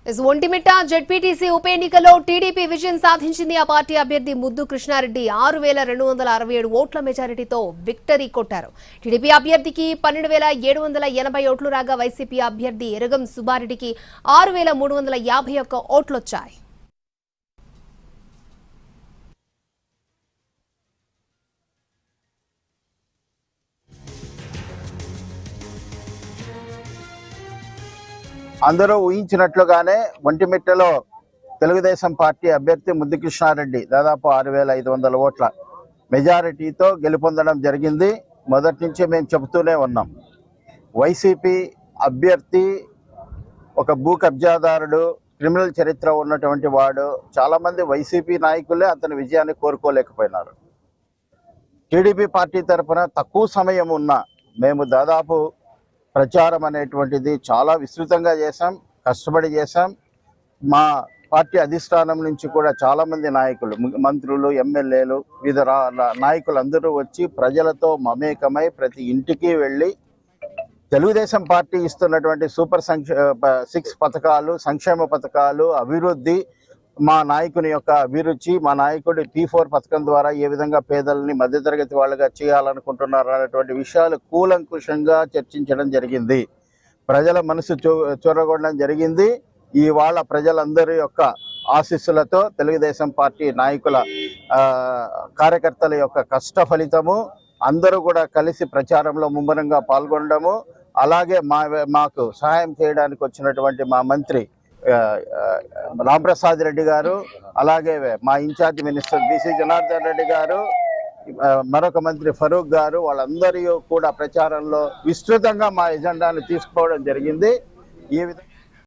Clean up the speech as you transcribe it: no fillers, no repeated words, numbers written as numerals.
Vontimitta ZPTC ఉప ఎన్నికలో TDP విజయం సాధించింది. ఆ పార్టీ అభ్యర్థి ముద్దు కృష్ణారెడ్డి 6,267 ఓట్ల మెజారిటీతో విక్టరీ కొట్టారు. టీడీపీ అభ్యర్థికి 12,780 ఓట్లు రాగా వైసీపీ అభ్యర్థి ఎరగం సుబ్బారెడ్డికి 6,351 ఓట్లొచ్చాయి. అందరూ ఊహించినట్లుగానే ఒంటిమిట్టలో తెలుగుదేశం పార్టీ అభ్యర్థి ముద్దు కృష్ణారెడ్డి దాదాపు 6,500 ఓట్ల మెజారిటీతో గెలుపొందడం జరిగింది. మొదటి నుంచి మేము చెబుతూనే ఉన్నాం, వైసీపీ అభ్యర్థి ఒక భూ కబ్జాదారుడు, క్రిమినల్ చరిత్ర ఉన్నటువంటి వాడు. చాలామంది వైసీపీ నాయకులే అతని విజయాన్ని కోరుకోలేకపోయినారు. టీడీపీ పార్టీ తరఫున తక్కువ సమయం ఉన్నా మేము దాదాపు ప్రచారం అనేటువంటిది చాలా విస్తృతంగా చేశాం, కష్టపడి చేశాం. మా పార్టీ అధిష్టానం నుంచి కూడా చాలామంది నాయకులు, మంత్రులు, ఎమ్మెల్యేలు, వివిధ నాయకులు అందరూ వచ్చి ప్రజలతో మమేకమై ప్రతి ఇంటికి వెళ్ళి తెలుగుదేశం పార్టీ ఇస్తున్నటువంటి సూపర్ 6 పథకాలు, సంక్షేమ పథకాలు, అభివృద్ధి, మా నాయకుని యొక్క అభిరుచి, మా నాయకుడి P4 పథకం ద్వారా ఏ విధంగా పేదలని మధ్యతరగతి వాళ్ళగా చేయాలనుకుంటున్నారు అనేటువంటి విషయాలు కూలంకుషంగా చర్చించడం జరిగింది. ప్రజల మనసు చూరగొనడం జరిగింది. ఇవాళ ప్రజలందరి యొక్క ఆశీస్సులతో తెలుగుదేశం పార్టీ నాయకుల కార్యకర్తల యొక్క కష్ట ఫలితము, అందరూ కూడా కలిసి ప్రచారంలో ముమ్మరంగా పాల్గొనడము, అలాగే మాకు సహాయం చేయడానికి వచ్చినటువంటి మా మంత్రి రాంప్రసాద్ రెడ్డి గారు, అలాగే మా in-charge minister BC Janardhan Reddy గారు, మరొక మంత్రి ఫరూక్ గారు, వాళ్ళందరూ కూడా ప్రచారంలో విస్తృతంగా మా ఎజెండాను తీసుకోవడం జరిగింది. ఈ విధంగా